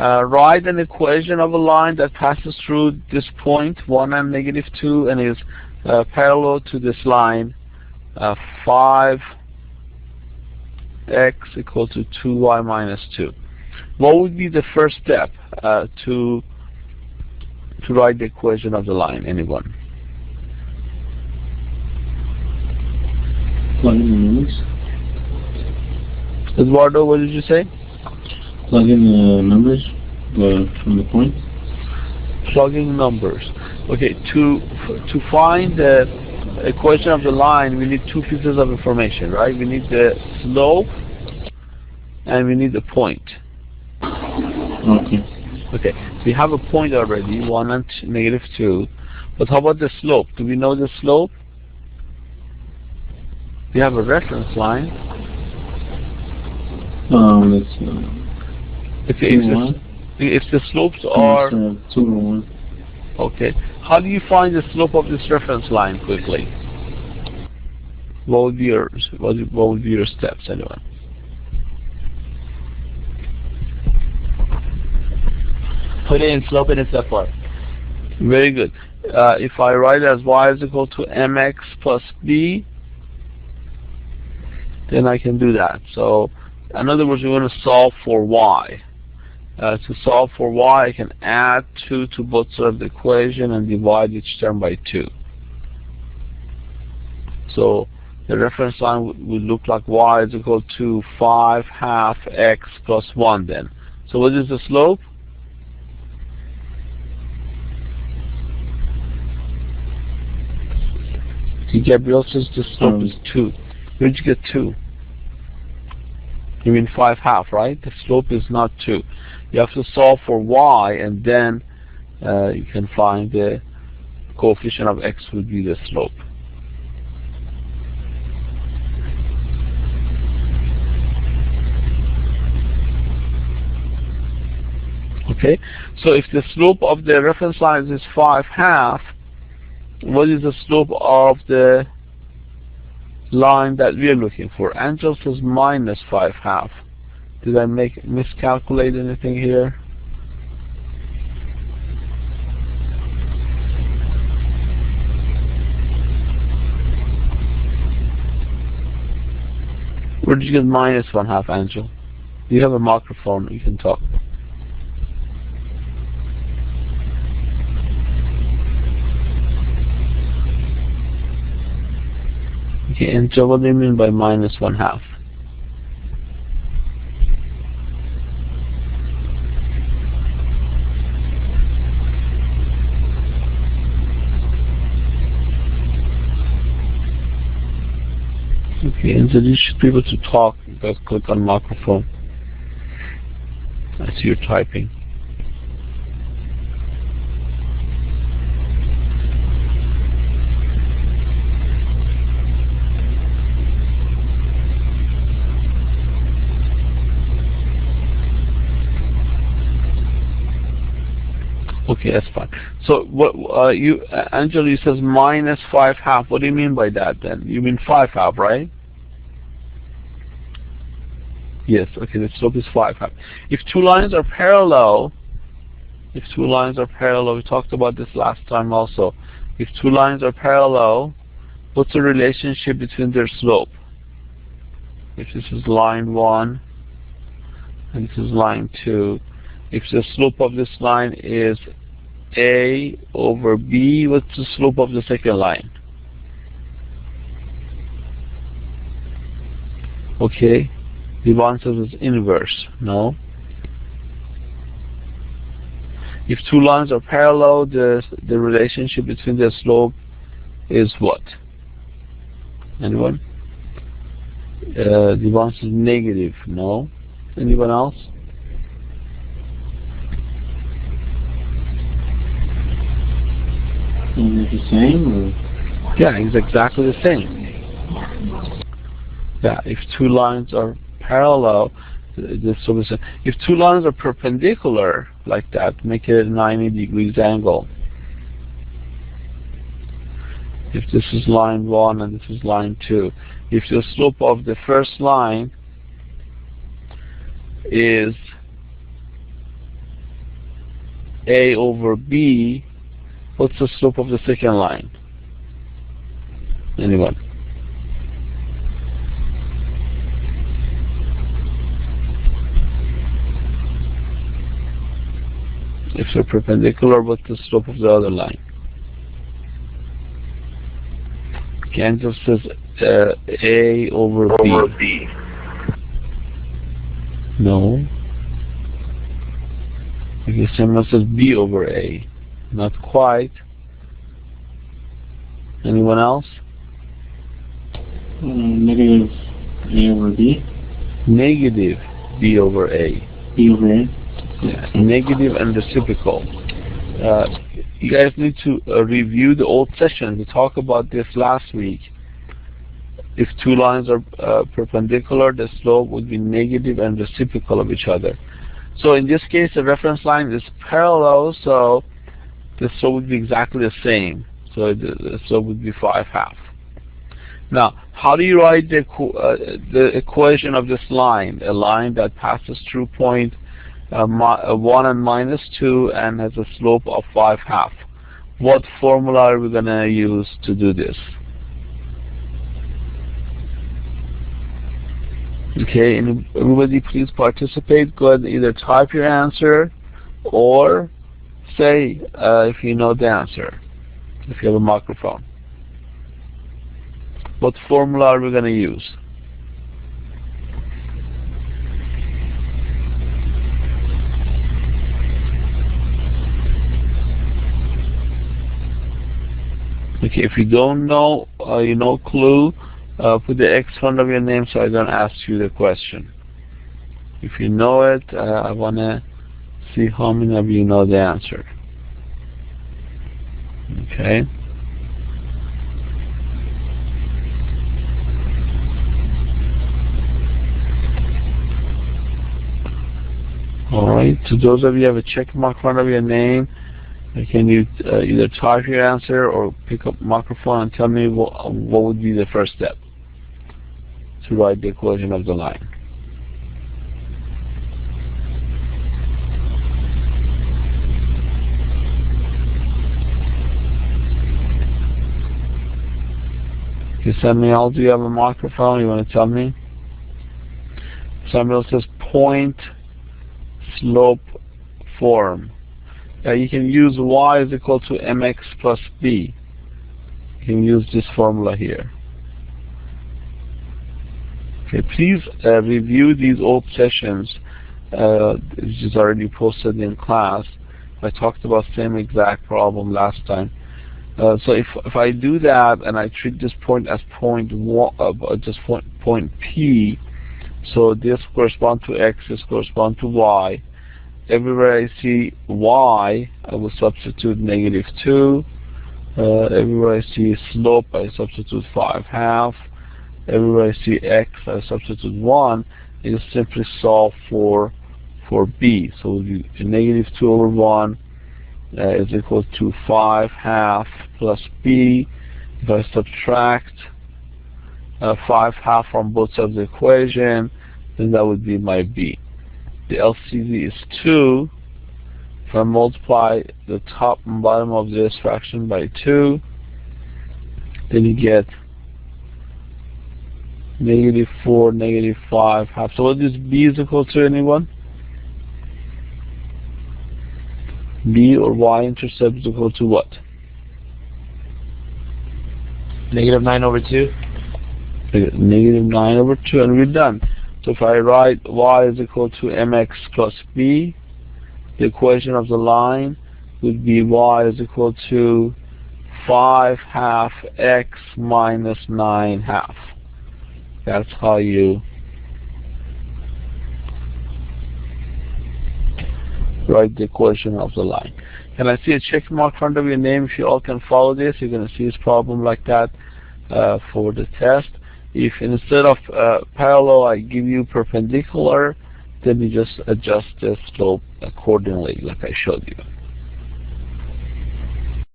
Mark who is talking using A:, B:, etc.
A: write an equation of a line that passes through this point 1 and -2 and is parallel to this line 5x equal to 2y minus 2. What would be the first step to write the equation of the line? Anyone?
B: Plug in the numbers.
A: Eduardo, what did you say?
B: Plug in the numbers from the point.
A: Plugging numbers. Okay, to find the equation of the line, we need two pieces of information, right? We need the slope and we need the point.
B: Okay.
A: Okay, we have a point already, 1 and -2. But how about the slope? Do we know the slope? We have a reference line.
B: Let's see.
A: If the slopes are
B: 2 or 1.
A: okay, how do you find the slope of this reference line quickly? What would be your steps, anyone?
C: Put in slope in its step part.
A: Very good. If I write as y is equal to mx plus b, then I can do that. So, in other words, we want to solve for y. To solve for y, I can add 2 to both sides of the equation and divide each term by 2. So, the reference line would look like y is equal to 5 ½ x plus 1 then. So, what is the slope? Gabriel says the slope is 2. Where did you get 2? You mean 5 ½ right? The slope is not 2. You have to solve for y, and then you can find the coefficient of x would be the slope. Okay, so if the slope of the reference line is 5 ½ what is the slope of the line that we are looking for? Angel says minus 5 ½ Did I miscalculate anything here? Where did you get minus 1/2, Angel? You have a microphone, you can talk. Okay, and so what do you mean by minus 1/2? Okay, and so you should be able to talk. Just click on microphone. I see you're typing. Okay, that's fine. So what Angela, you says minus 5 ½ What do you mean by that then? You mean 5 ½ right? Yes, okay, the slope is 5 ½ If two lines are parallel, we talked about this last time also. If two lines are parallel, what's the relationship between their slope? If this is line 1 and this is line 2, if the slope of this line is A over B, what's the slope of the second line? Okay, the answer is inverse, no? If two lines are parallel, the relationship between their slope is what? Anyone? The answer is negative, no? Anyone else?
B: Is it the same? Or?
A: Yeah, it's exactly the same. Yeah, if two lines are parallel, if two lines are perpendicular like that, make it a 90 degrees angle. If this is line 1 and this is line 2, if the slope of the first line is A over B, what's the slope of the second line? Anyone? If they're perpendicular, what's the slope of the other line? Kansas says A over B. No. Okay, someone says B over A. Not quite. Anyone else?
B: Negative A over B.
A: Negative B over A.
B: B over A.
A: Yeah, negative and reciprocal. You guys need to review the old session. We talked about this last week. If two lines are perpendicular, the slope would be negative and reciprocal of each other. So in this case, the reference line is parallel, so the slope would be exactly the same. So the slope would be 5/2. Now, how do you write the equation of this line? A line that passes through point 1 and -2 and has a slope of 5/2. What formula are we going to use to do this? Okay, and everybody please participate. Go ahead and either type your answer or say if you know the answer, if you have a microphone. What formula are we going to use? Okay, if you don't know, you know clue, put the X in front of your name so I don't ask you the question. If you know it, I want to see how many of you know the answer. Okay. Alright, to those of you who have a check mark in front of your name, can you either type your answer or pick up microphone and tell me what would be the first step to write the equation of the line? Okay, Samuel, do you have a microphone? You want to tell me? Samuel says point slope form. You can use y is equal to mx plus b. You can use this formula here. Okay, please review these old sessions. This is already posted in class. I talked about the same exact problem last time. So if I do that and I treat this point as point P, so this corresponds to x, this corresponds to y. Everywhere I see y, I will substitute -2. Everywhere I see slope, I substitute 5/2. Everywhere I see x, I substitute 1. You simply solve for b. So -2 over 1 is equal to 5/2 plus b. If I subtract 5/2 from both sides of the equation, then that would be my b. The LCD is 2. If I multiply the top and bottom of this fraction by 2, then you get -4, -5/2. So what is b is equal to, anyone? B or y-intercept is equal to what?
C: -9/2.
A: -9/2, and we're done. So if I write y is equal to mx plus b, the equation of the line would be y is equal to 5/2 x minus 9/2. That's how you write the equation of the line. Can I see a check mark in front of your name? If you all can follow this, you're going to see this problem like that for the test. If instead of parallel I give you perpendicular, then you just adjust the slope accordingly like I showed you.